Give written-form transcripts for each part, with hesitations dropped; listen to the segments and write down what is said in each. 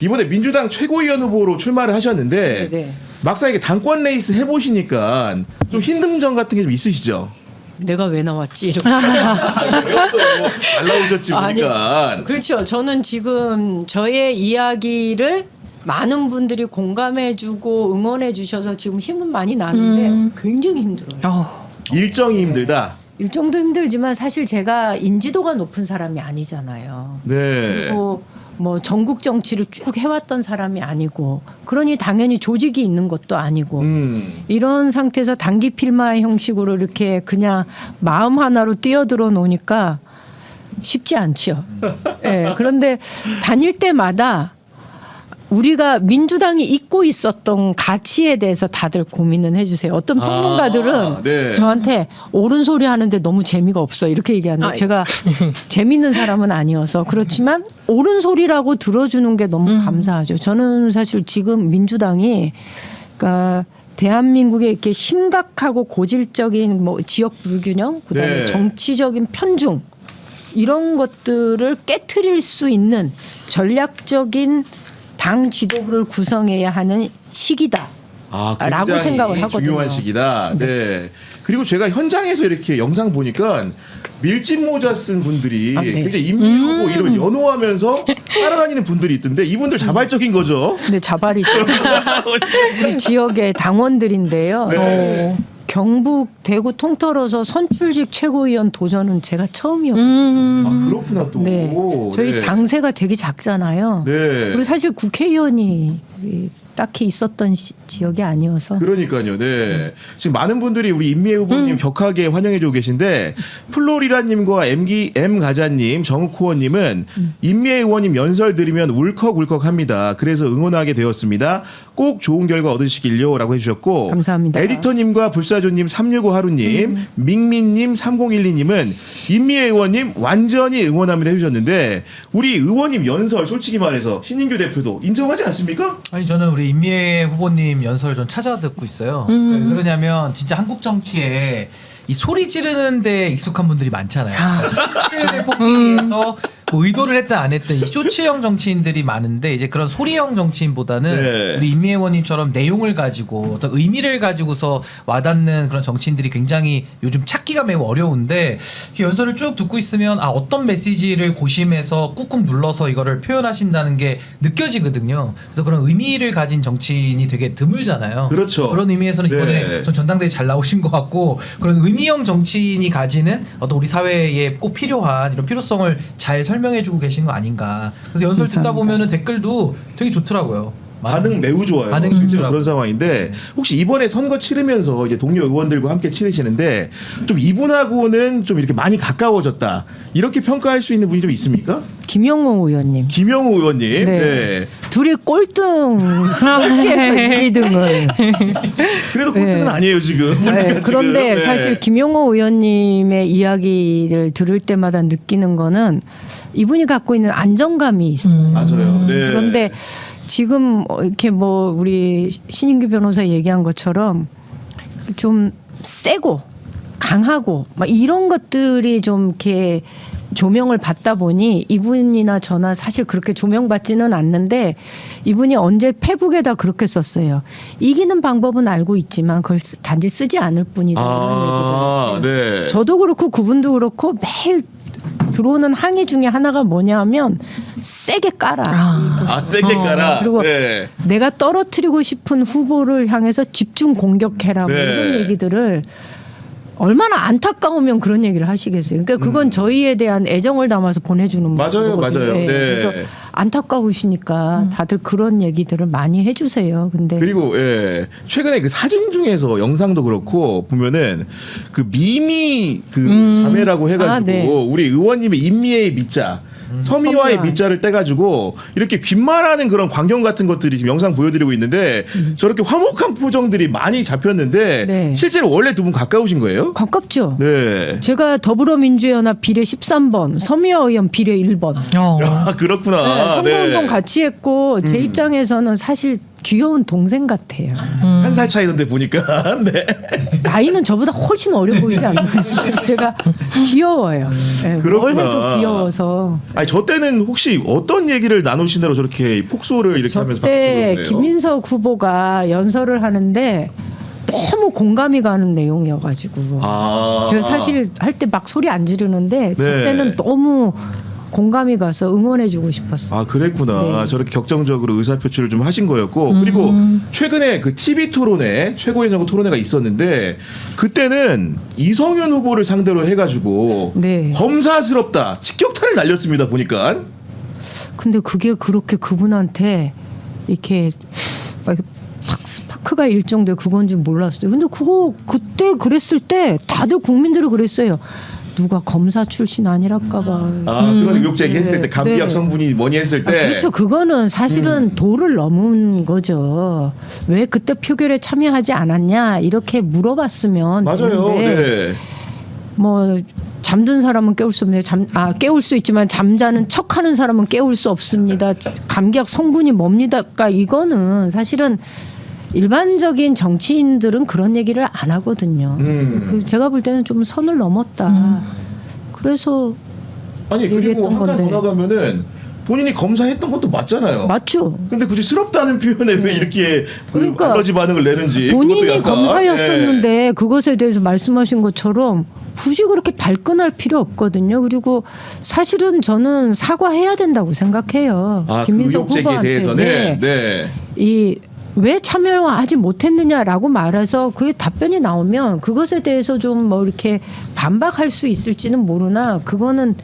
이번에 민주당 최고위원 후보로 출마를 하셨는데 네. 막상 이게 당권 레이스 해보시니까 좀 힘든 점 같은 게 좀 있으시죠? 내가 왜 나왔지? 이렇게. 잘 나오셨지 보니까. 그렇죠. 저는 지금 저의 이야기를 많은 분들이 공감해주고 응원해주셔서 지금 힘은 많이 나는데 굉장히 힘들어요. 일정이 힘들다. 일정도 힘들지만 사실 제가 인지도가 높은 사람이 아니잖아요. 네. 그리고 뭐 전국 정치를 쭉 해왔던 사람이 아니고 그러니 당연히 조직이 있는 것도 아니고 이런 상태에서 단기 필마 형식으로 이렇게 그냥 마음 하나로 뛰어들어 놓으니까 쉽지 않죠. 예, 그런데 다닐 때마다 우리가 민주당이 잊고 있었던 가치에 대해서 다들 고민은 해주세요. 어떤 평론가들은 네. 저한테 옳은 소리 하는데 너무 재미가 없어 이렇게 얘기하는데 제가 재밌는 사람은 아니어서 그렇지만 옳은 소리라고 들어주는 게 너무 감사하죠. 저는 사실 지금 민주당이 그러니까 대한민국의 이렇게 심각하고 고질적인 뭐 지역 불균형, 그다음에 네. 정치적인 편중 이런 것들을 깨트릴 수 있는 전략적인 당 지도부를 구성해야 하는 시기다. 라고 굉장히 생각을 하거든요. 중요한 시기다. 네. 그리고 제가 현장에서 이렇게 영상 보니까 밀짚 모자 쓴 분들이 네. 굉장히 임미후보 이름을 연호하면서 따라다니는 분들이 있던데 이분들 자발적인 거죠? 근데 자발이죠. 우리 지역의 당원들인데요. 네. 경북 대구 통틀어서 선출직 최고위원 도전은 제가 처음이었고 그렇구나 또. 네. 저희 네. 당세가 되게 작잖아요. 네. 그리고 사실 국회의원이 딱히 있었던 지역이 아니어서 그러니까요. 네. 지금 많은 분들이 우리 임미애 후보님 격하게 환영해주고 계신데 플로리라님과 M 가자님, 정코어님은 임미애 의원님 연설 들으면 울컥울컥합니다. 그래서 응원하게 되었습니다. 꼭 좋은 결과 얻으시길요라고 해주셨고 감사합니다. 에디터님과 불사조님 365 하루님, 밍민님 3012님은 임미애 의원님 완전히 응원합니다 해주셨는데 우리 의원님 연설 솔직히 말해서 신인규 대표도 인정하지 않습니까? 아니 저는 우리 임미애 후보님 연설 좀 찾아 듣고 있어요. 왜 그러냐면 진짜 한국 정치에 이 소리 지르는 데 익숙한 분들이 많잖아요. 쇼츠를 뽑기 위해서 뭐 의도를 했든 안 했든 이 쇼츠형 정치인들이 많은데 이제 그런 소리형 정치인보다는 네. 우리 임미애 의원님처럼 내용을 가지고 어떤 의미를 가지고서 와닿는 그런 정치인들이 굉장히 요즘 찾기가 매우 어려운데 이 연설을 쭉 듣고 있으면 어떤 메시지를 고심해서 꾹꾹 눌러서 이거를 표현하신다는 게 느껴지거든요. 그래서 그런 의미를 가진 정치인이 되게 드물잖아요. 그렇죠. 그런 의미에서는 이번에 네. 전 전당대회 잘 나오신 것 같고 그런 의미형 정치인이 가지는 어떤 우리 사회에 꼭 필요한 이런 필요성을 잘 설명해주고 계신 거 아닌가. 그래서 연설 듣다 감사합니다. 보면은 댓글도 되게 좋더라고요. 반응 매우 좋아요. 반응이 실제로 좋더라고요. 그런 상황인데 혹시 이번에 선거 치르면서 이제 동료 의원들과 함께 치르시는데 좀 이분하고는 좀 이렇게 많이 가까워졌다 이렇게 평가할 수 있는 분이 좀 있습니까? 김영호 의원님. 김영우 의원님. 네. 둘이 꼴등 함께해서 2등을. 그래도 꼴등은 네. 아니에요 지금. 네, 우리가 그런데 지금. 네. 사실 김용호 의원님의 이야기를 들을 때마다 느끼는 거는 이분이 갖고 있는 안정감이 있어요. 맞아요. 네. 그런데 지금 이렇게 뭐 우리 신인규 변호사 얘기한 것처럼 좀 세고 강하고 막 이런 것들이 좀 이렇게 조명을 받다 보니 이분이나 저나 사실 그렇게 조명받지는 않는데 이분이 언제 페북에다 그렇게 썼어요. 이기는 방법은 알고 있지만 그걸 단지 쓰지 않을 뿐이다. 이런 얘기를. 네. 저도 그렇고 그분도 그렇고 매일 들어오는 항의 중에 하나가 뭐냐면 세게 깔아. 세게 깔아. 그리고 네. 내가 떨어뜨리고 싶은 후보를 향해서 집중 공격해라. 뭐 네. 이런 얘기들을 얼마나 안타까우면 그런 얘기를 하시겠어요. 그러니까 그건 저희에 대한 애정을 담아서 보내주는 맞아요, 거거든요. 맞아요. 네. 그래서 안타까우시니까 다들 그런 얘기들을 많이 해주세요. 근데 그리고 최근에 그 사진 중에서 영상도 그렇고 보면은 그 미미 그 자매라고 해가지고 네. 우리 의원님의 임미애의 미자 서미화의 서미화. 밑자를 떼가지고 이렇게 귓말하는 그런 광경 같은 것들이 지금 영상 보여드리고 있는데 저렇게 화목한 표정들이 많이 잡혔는데 네. 실제로 원래 두 분 가까우신 거예요? 가깝죠. 네. 제가 더불어민주연합 비례 13번, 서미화 의원 비례 1번. 아, 그렇구나. 선거운동 같이 했고 제 입장에서는 사실 귀여운 동생 같아요. 한 살 차이던데 보니까. 네. 나이는 저보다 훨씬 어려 보이지 않나요? 제가 귀여워요. 네, 뭘 그렇구나. 해도 귀여워서. 아니 저 때는 혹시 어떤 얘기를 나누시느라고 저렇게 폭소를 이렇게 하면서 그때 바꾸시는 거예요? 김민석 후보가 연설을 하는데 너무 공감이 가는 내용이어가지고 제가 사실 할 때 막 소리 안 지르는데 저 네. 때는 너무 공감이 가서 응원해주고 싶었어요. 아 그랬구나. 네. 저렇게 격정적으로 의사 표출을 좀 하신 거였고 그리고 최근에 그 TV 토론회 최고의 정부 토론회가 있었는데 그때는 이성윤 후보를 상대로 해가지고 네. 검사스럽다 직격탄을 날렸습니다 보니까. 근데 그게 그렇게 그분한테 이렇게 막 스파크가 일정돼 그건 줄 몰랐어요. 근데 그거 그때 그랬을 때 다들 국민들이 그랬어요. 누가 검사 출신 아니랄까봐. 그런 의혹 제기했을 네. 때 감기약 네. 성분이 뭐니 했을 때. 그렇죠. 그거는 사실은 도를 넘은 거죠. 왜 그때 표결에 참여하지 않았냐 이렇게 물어봤으면 맞아요. 되는데 네. 뭐 잠든 사람은 깨울 수 없네요. 깨울 수 있지만 잠자는 척하는 사람은 깨울 수 없습니다. 감기약 성분이 뭡니까? 그러니까 이거는 사실은 일반적인 정치인들은 그런 얘기를 안 하거든요. 제가 볼 때는 좀 선을 넘었다. 그래서 아니 그리고 얘기했던 한 칸 더 건데. 나가면은 본인이 검사했던 것도 맞잖아요. 맞죠. 근데 굳이 스럽다는 표현에 왜 이렇게 그러니까 알러지 반응을 내는지 본인이 그것도 약간, 검사였었는데 그것에 대해서 말씀하신 것처럼 굳이 그렇게 발끈할 필요 없거든요. 그리고 사실은 저는 사과해야 된다고 생각해요. 그 김민석 의혹 제기에 후보한테. 대해서는 네. 왜 참여하지 못했느냐라고 말해서 그게 답변이 나오면 그것에 대해서 좀 뭐 이렇게 반박할 수 있을지는 모르나 그건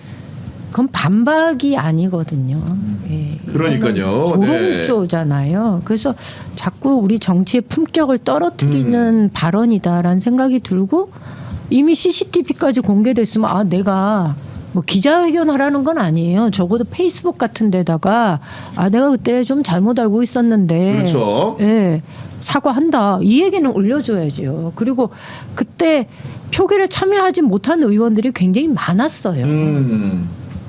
반박이 아니거든요. 예. 그러니까요. 조롱조잖아요. 그래서 자꾸 우리 정치의 품격을 떨어뜨리는 발언이다라는 생각이 들고 이미 CCTV까지 공개됐으면 내가 뭐 기자회견 하라는 건 아니에요. 적어도 페이스북 같은 데다가 내가 그때 좀 잘못 알고 있었는데 그렇죠. 예, 사과한다. 이 얘기는 올려줘야죠. 그리고 그때 표결에 참여하지 못한 의원들이 굉장히 많았어요.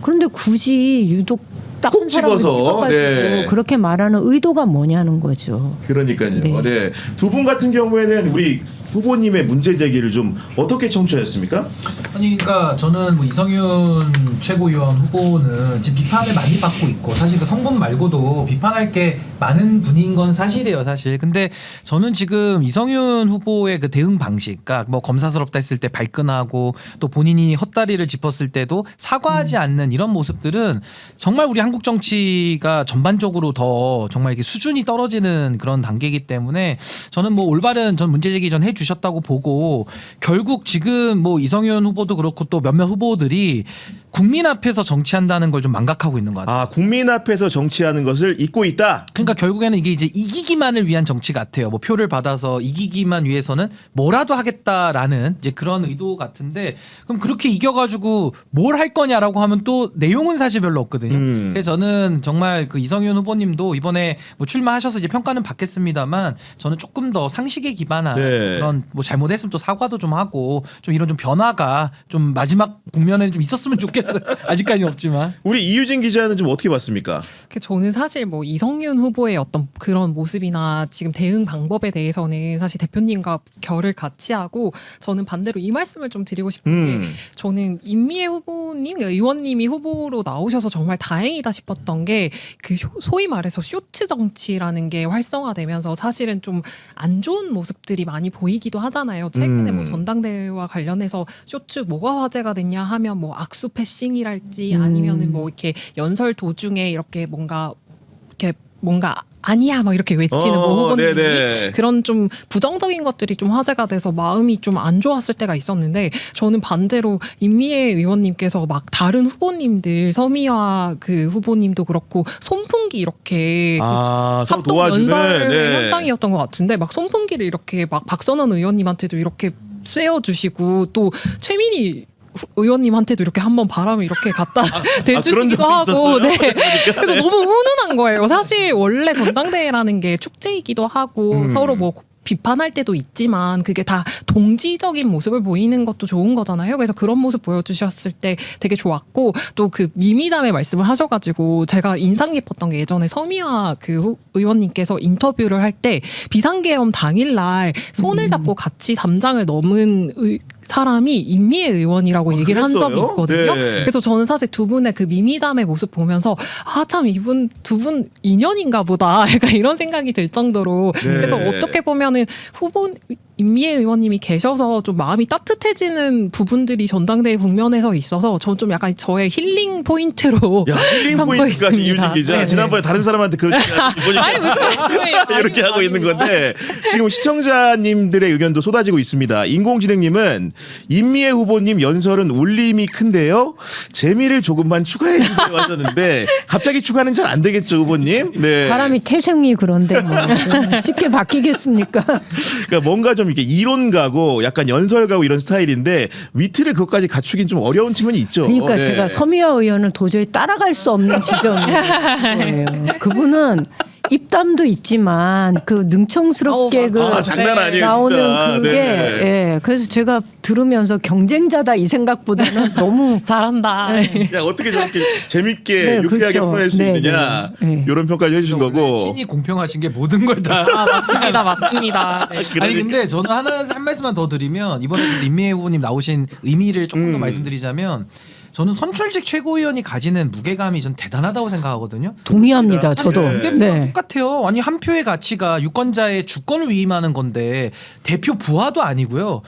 그런데 굳이 유독 딱 한 콕 사람을 집어서, 찍어가지고 네. 그렇게 말하는 의도가 뭐냐는 거죠. 그러니까요. 네. 네. 두 분 같은 경우에는 우리 후보님의 문제 제기를 좀 어떻게 청취하셨습니까? 아니 그러니까 저는 뭐 이성윤 최고위원 후보는 지금 비판을 많이 받고 있고 사실 그 성분 말고도 비판할 게 많은 분인 건 사실이에요 사실. 근데 저는 지금 이성윤 후보의 그 대응 방식, 그러니까 뭐 검사스럽다 했을 때 발끈하고 또 본인이 헛다리를 짚었을 때도 사과하지 않는 이런 모습들은 정말 우리 한국 정치가 전반적으로 더 정말 이게 수준이 떨어지는 그런 단계이기 때문에 저는 뭐 올바른 전 문제 제기 전 해주셨다고 보고 결국 지금 뭐 이성윤 후보도 그렇고 또 몇몇 후보들이 국민 앞에서 정치한다는 걸 좀 망각하고 있는 것 같아요. 국민 앞에서 정치하는 것을 잊고 있다. 그러니까 결국에는 이게 이제 이기기만을 위한 정치 같아요. 뭐 표를 받아서 이기기만 위해서는 뭐라도 하겠다라는 이제 그런 의도 같은데 그럼 그렇게 이겨가지고 뭘 할 거냐라고 하면 또 내용은 사실 별로 없거든요. 그래서 저는 정말 그 이성윤 후보님도 이번에 뭐 출마하셔서 이제 평가는 받겠습니다만 저는 조금 더 상식에 기반한 네. 그런 뭐 잘못했으면 또 사과도 좀 하고 좀 이런 좀 변화가 좀 마지막 국면에 좀 있었으면 좋겠어요. 아직까지는 없지만. 우리 이유진 기자는 좀 어떻게 봤습니까? 저는 사실 뭐 이성윤 후보의 어떤 그런 모습이나 지금 대응 방법에 대해서는 사실 대표님과 결을 같이 하고 저는 반대로 이 말씀을 좀 드리고 싶은 게 저는 임미애 후보님, 의원님이 후보로 나오셔서 정말 다행이다 싶었던 게 그 소위 말해서 쇼츠 정치라는 게 활성화되면서 사실은 좀 안 좋은 모습들이 많이 보이기도 하잖아요. 최근에 뭐 전당대회와 관련해서 쇼츠 뭐가 화제가 됐냐 하면 뭐 악수 패싱이랄지 아니면은 뭐 이렇게 연설 도중에 이렇게 뭔가 아니야 막 이렇게 외치는 뭐 후보님이 네네. 그런 좀 부정적인 것들이 좀 화제가 돼서 마음이 좀 안 좋았을 때가 있었는데 저는 반대로 임미애 의원님께서 막 다른 후보님들 서미화 그 후보님도 그렇고 손풍기 이렇게 서로 합동 도와주는 연설 현장이었던 것 같은데 막 손풍기를 이렇게 막 박선원 의원님한테도 이렇게 쐬어주시고 또 최민희 의원님한테도 이렇게 한번 바람을 이렇게 갖다 대주시기도 그런 적도 하고, 있었어요? 네. 그러니까, 그래서 너무 훈훈한 거예요. 사실 원래 전당대회라는 게 축제이기도 하고 서로 뭐 비판할 때도 있지만 그게 다 동지적인 모습을 보이는 것도 좋은 거잖아요. 그래서 그런 모습 보여주셨을 때 되게 좋았고 또 그 미미자매 말씀을 하셔가지고 제가 인상 깊었던 게 예전에 서미화 그 의원님께서 인터뷰를 할 때 비상계엄 당일날 손을 잡고 같이 담장을 넘은 사람이 임미애 의원이라고 얘기를 한 적이 그랬어요? 있거든요. 네. 그래서 저는 사실 두 분의 그 미미자매 모습 보면서 아 참 이분 두 분 인연인가 보다 약간 이런 생각이 들 정도로 네. 그래서 어떻게 보면은 후보 임미애 의원님이 계셔서 좀 마음이 따뜻해지는 부분들이 전당대회 국면에서 있어서 저는 좀 약간 저의 힐링 포인트로 야, 힐링 삼고 포인트까지 있습니다. 이유진 기자. 네네. 지난번에 다른 사람한테 그렇게 보니까 아니 무슨 말씀이에요? 이렇게 하고 있는 건데 지금 시청자님들의 의견도 쏟아지고 있습니다. 인공지능님은 임미애 후보님 연설은 울림이 큰데요. 재미를 조금만 추가해 주세요 하셨는데 갑자기 추가는 잘 안 되겠죠 후보님. 네. 사람이 태생이 그런데 뭐 쉽게 바뀌겠습니까? 그러니까 뭔가 좀 이렇게 이론가고 약간 연설가고 이런 스타일인데 위트를 그것까지 갖추긴 좀 어려운 측면이 있죠. 그러니까 네. 제가 서미화 의원을 도저히 따라갈 수 없는 지점이에요. 그분은 입담도 있지만 그 능청스럽게 그 장난 아니에요, 나오는 진짜. 그게 네. 예. 그래서 제가 들으면서 경쟁자다 이 생각보다는 너무 잘한다. 야 어떻게 저렇게 재밌게 네, 유쾌하게 그렇죠. 풀어낼 수 네, 있느냐 네. 이런 평가를 해주신 거고. 신이 공평하신 게 모든 걸 다. 맞습니다, 맞습니다. 네. 아니 근데 저는 한 말씀만 더 드리면 이번에 임미애 후보님 나오신 의미를 조금 더 말씀드리자면 저는 선출직 최고위원이 가지는 무게감이 전 대단하다고 생각하거든요. 동의합니다. 저도. 네. 네. 똑같아요. 아니 한 표의 가치가 유권자의 주권을 위임하는 건데 대표 부하도 아니고요.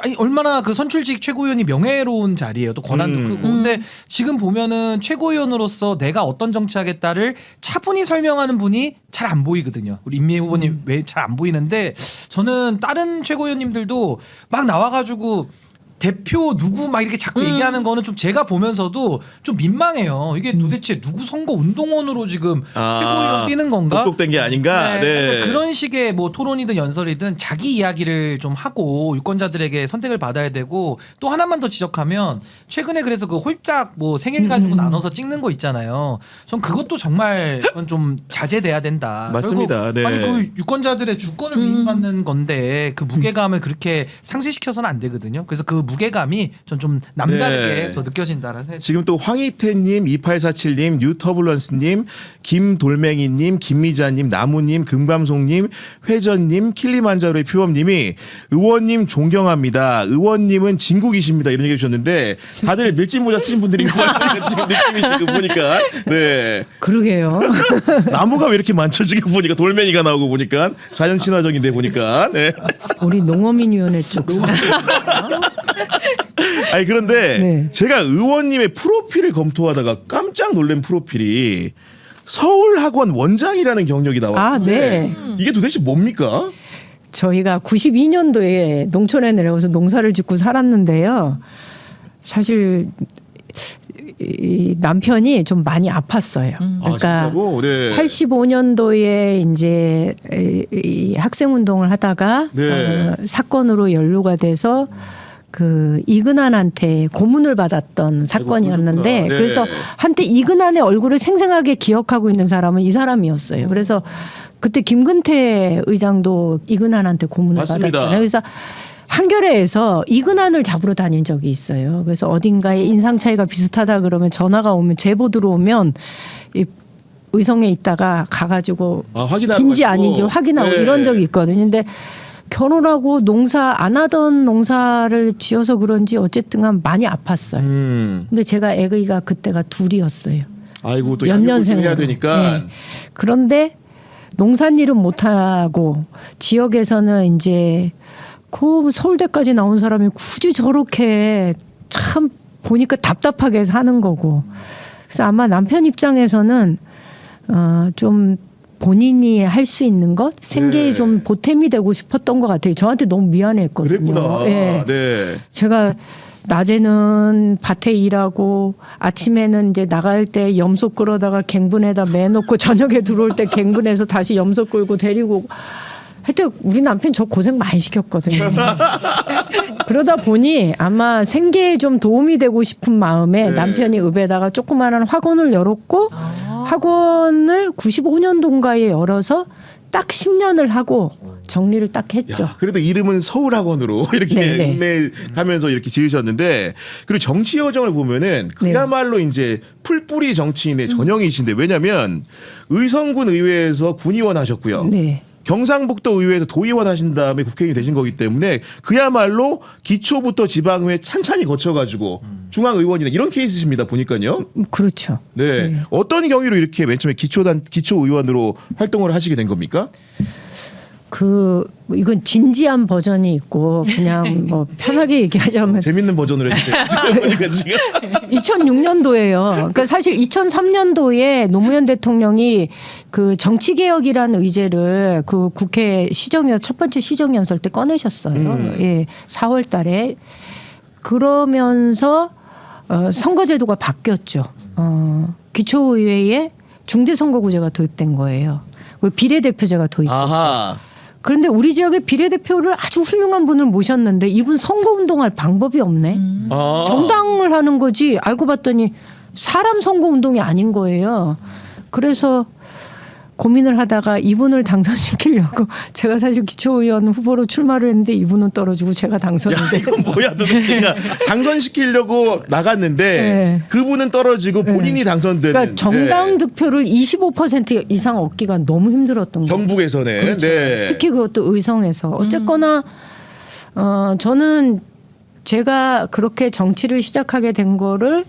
아니 얼마나 그 선출직 최고위원이 명예로운 자리예요. 또 권한도 크고. 근데 지금 보면은 최고위원으로서 내가 어떤 정치하겠다를 차분히 설명하는 분이 잘 안 보이거든요. 우리 임미애 후보님 왜 잘 안 보이는데 저는 다른 최고위원님들도 막 나와가지고 대표 누구 막 이렇게 자꾸 얘기하는 거는 좀 제가 보면서도 좀 민망해요. 이게 도대체 누구 선거 운동원으로 지금 최고위원 뛰는 건가? 접촉된 게 아닌가. 네. 네. 그러니까 그런 식의 뭐 토론이든 연설이든 자기 이야기를 좀 하고 유권자들에게 선택을 받아야 되고 또 하나만 더 지적하면 최근에 그래서 그 홀짝 뭐 생일 가지고 나눠서 찍는 거 있잖아요. 전 그것도 정말 그건 좀 자제돼야 된다. 맞습니다. 결국 네. 아니 그 유권자들의 주권을 위임받는 건데 그 무게감을 그렇게 상쇄시켜서는 안 되거든요. 그래서 그 무게감이 전 좀 남다르게 네. 더 느껴진다라는 생각이 지금 또 황희태님, 2847님, 뉴터블런스님, 김돌맹이님, 김미자님, 나무님, 금감송님, 회전님, 킬리만자로의 표범님이 의원님 존경합니다. 의원님은 진국이십니다. 이런 얘기 해주셨는데 다들 밀짚 모자 쓰신 분들인 것 같아요. 지금 느낌이 지금 보니까. 네. 그러게요. 나무가 왜 이렇게 많죠? 지금 보니까 돌멩이가 나오고 보니까 자연 친화적인데 보니까. 네. 우리 농어민위원회 쪽. 아니 그런데 네. 제가 의원님의 프로필을 검토하다가 깜짝 놀란 프로필이 서울학원 원장이라는 경력이 나왔는데 네. 이게 도대체 뭡니까? 저희가 92년도에 농촌에 내려와서 농사를 짓고 살았는데요. 사실 이 남편이 좀 많이 아팠어요. 그러니까 진짜로? 네. 85년도에 이제 이 학생 운동을 하다가 네. 사건으로 연루가 돼서 그 이근환한테 고문을 받았던 사건이었는데 그러셨구나. 네. 그래서 한때 이근환의 얼굴을 생생하게 기억하고 있는 사람은 이 사람이었어요. 그래서 그때 김근태 의장도 이근환한테 고문을 맞습니다. 받았잖아요. 그래서 한겨레에서 이근환을 잡으러 다닌 적이 있어요. 그래서 어딘가에 인상 차이가 비슷하다 그러면 전화가 오면 제보 들어오면 이 의성에 있다가 가가지고 확인하러 긴지 가시고. 아닌지 확인하고 네. 이런 적이 있거든요. 근데 결혼하고 농사 안 하던 농사를 지어서 그런지 어쨌든 간 많이 아팠어요. 근데 제가 애기가 그때가 둘이었어요. 아이고 또 연년생으로. 해야 되니까. 네. 그런데 농산일은 못하고 지역에서는 이제 그 서울대까지 나온 사람이 굳이 저렇게 참 보니까 답답하게 사는 거고. 그래서 아마 남편 입장에서는 좀 본인이 할 수 있는 것 생계에 네. 좀 보탬이 되고 싶었던 것 같아요. 저한테 너무 미안했거든요. 그랬구나. 예. 네. 제가 낮에는 밭에 일하고 아침에는 이제 나갈 때 염소 끌어다가 갱분에다 매놓고 저녁에 들어올 때 갱분해서 다시 염소 끌고 데리고 오고. 하여튼 우리 남편 저 고생 많이 시켰거든요. 그러다 보니 아마 생계에 좀 도움이 되고 싶은 마음에 네. 남편이 읍에다가 조그마한 학원을 열었고 학원을 95년도인가에 열어서 딱 10년을 하고 정리를 딱 했죠. 야, 그래도 이름은 서울학원으로 이렇게 네네. 인내하면서 이렇게 지으셨는데 그리고 정치 여정을 보면은 그야말로 이제 풀뿌리 정치인의 전형이신데 왜냐하면 의성군 의회에서 군의원 하셨고요. 네. 경상북도 의회에서 도의원 하신 다음에 국회의원이 되신 거기 때문에 그야말로 기초부터 지방의회 찬찬히 거쳐가지고 중앙의원이나 이런 케이스입니다. 보니까요. 그렇죠. 네. 네. 어떤 경위로 이렇게 맨 처음에 기초의원으로 활동을 하시게 된 겁니까? 이건 진지한 버전이 있고 그냥 뭐 편하게 얘기하자면 재밌는 버전으로 해주세요. 지금 보니까 지금. 2006년도예요. 그러니까 사실 2003년도에 노무현 대통령이 그 정치개혁이라는 의제를 그 국회 첫 번째 시정연설 때 꺼내셨어요. 예, 4월 달에. 그러면서 선거제도가 바뀌었죠. 기초의회에 중대선거구제가 도입된 거예요. 그리고 비례대표제가 도입된 거예요. 아하. 그런데 우리 지역에 비례대표를 아주 훌륭한 분을 모셨는데 이분 선거운동할 방법이 없네. 아. 정당을 하는 거지 알고 봤더니 사람 선거운동이 아닌 거예요. 그래서 고민을 하다가 이분을 당선시키려고 제가 사실 기초의원 후보로 출마를 했는데 이분은 떨어지고 제가 야, 당선인데 이건 뭐야 도대체가 당선시키려고 나갔는데 네. 그분은 떨어지고 본인이 당선되는. 그러니까 정당 네. 득표를 25% 이상 얻기가 너무 힘들었던 거예요. 경북에서는. 그렇죠. 네. 특히 그것도 의성에서 어쨌거나 저는 제가 그렇게 정치를 시작하게 된 거를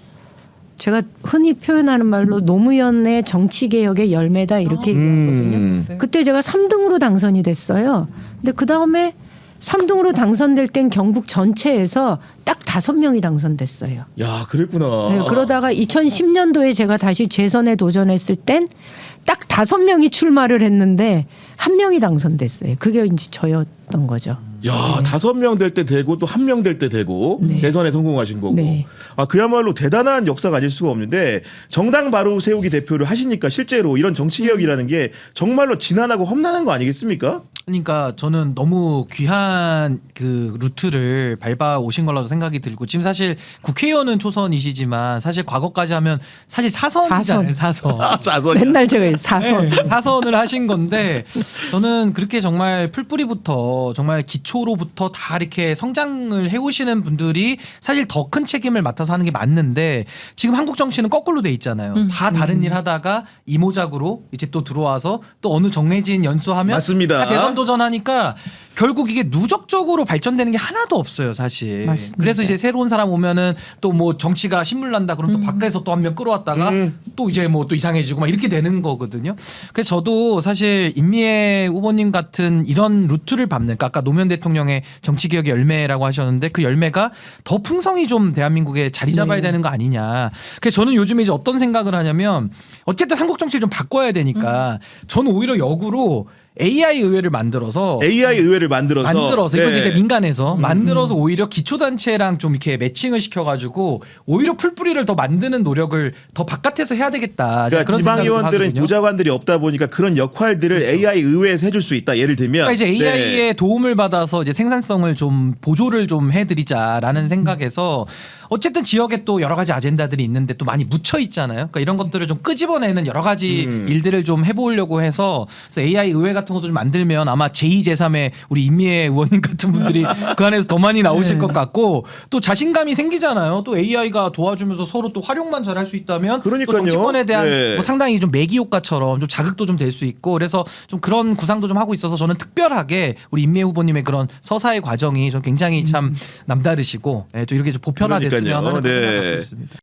제가 흔히 표현하는 말로 노무현의 정치개혁의 열매다 이렇게 얘기하거든요. 그때 제가 3등으로 당선이 됐어요. 근데 그 다음에 3등으로 당선될 땐 경북 전체에서 딱 5명이 당선됐어요. 야, 그랬구나. 네, 그러다가 2010년도에 제가 다시 재선에 도전했을 땐 딱 5명이 출마를 했는데 1명이 당선됐어요. 그게 이제 저였던 거죠. 야, 5명 될 때 되고 또 1명 될 때 되고 네. 대선에 성공하신 거고. 네. 아, 그야말로 대단한 역사가 아닐 수가 없는데 정당 바로 세우기 대표를 하시니까 실제로 이런 정치 개혁이라는 게 정말로 지난하고 험난한 거 아니겠습니까? 그러니까 저는 너무 귀한 그 루트를 밟아 오신 걸로 생각이 들고 지금 사실 국회의원은 초선이시지만 사실 과거까지 하면 사실 사선이잖아요. 사선. 자선이야. 맨날 제가 4선. 네, 사선을 하신 건데 저는 그렇게 정말 풀뿌리부터 정말 기초로부터 다 이렇게 성장을 해오시는 분들이 사실 더 큰 책임을 맡아서 하는 게 맞는데 지금 한국 정치는 거꾸로 돼 있잖아요. 다 다른 일 하다가 이모작으로 이제 또 들어와서 또 어느 정해진 연수하면 맞습니다. 다 대선 도전하니까 결국 이게 누적적으로 발전되는 게 하나도 없어요, 사실. 맞습니다. 그래서 이제 새로운 사람 오면은 또 뭐 정치가 신물난다 그럼 또 밖에서 또 한 명 끌어왔다가 또 이제 뭐 또 이상해지고 막 이렇게 되는 거거든요. 그래서 저도 사실 임미애 후보님 같은 이런 루트를 밟는, 그러니까 아까 노무현 대통령의 정치개혁의 열매라고 하셨는데 그 열매가 더 풍성히 좀 대한민국에 자리 잡아야 되는 거 아니냐. 그래서 저는 요즘에 이제 어떤 생각을 하냐면 어쨌든 한국 정치를 좀 바꿔야 되니까 저는 오히려 역으로 AI 의회를 만들어서 AI 의회를 만들어서 이건 네. 이제 민간에서 만들어서 오히려 기초단체랑 좀 이렇게 매칭을 시켜가지고 오히려 풀뿌리를 더 만드는 노력을 더 바깥에서 해야 되겠다. 그러니까 그런 지방의원들은 생각을 하거든요. 보좌관들이 없다 보니까 그런 역할들을 AI 의회에서 해줄 수 있다. 예를 들면 그러니까 이제 AI의 네. 도움을 받아서 이제 생산성을 좀 보조를 좀 해드리자라는 생각에서 어쨌든 지역에 또 여러 가지 아젠다들이 있는데 또 많이 묻혀 있잖아요. 그러니까 이런 것들을 좀 끄집어내는 여러 가지 일들을 좀 해보려고 해서 그래서 AI 의회 같은 것도 좀 만들면 아마 제2, 제3의 우리 임미애 의원님 같은 분들이 그 안에서 더 많이 나오실 것 같고 또 자신감이 생기잖아요. 또 AI가 도와주면서 서로 또 활용만 잘 할 수 있다면 그러니까요. 또 정치권에 대한 네. 뭐 상당히 좀 매기 효과처럼 좀 자극도 좀 될 수 있고 그래서 좀 그런 구상도 좀 하고 있어서 저는 특별하게 우리 임미애 후보님의 그런 서사의 과정이 좀 굉장히 참 남다르시고 또 이렇게 좀 보편화됐으면 그러니까요. 하는 네. 생각을 갖고 있습니다.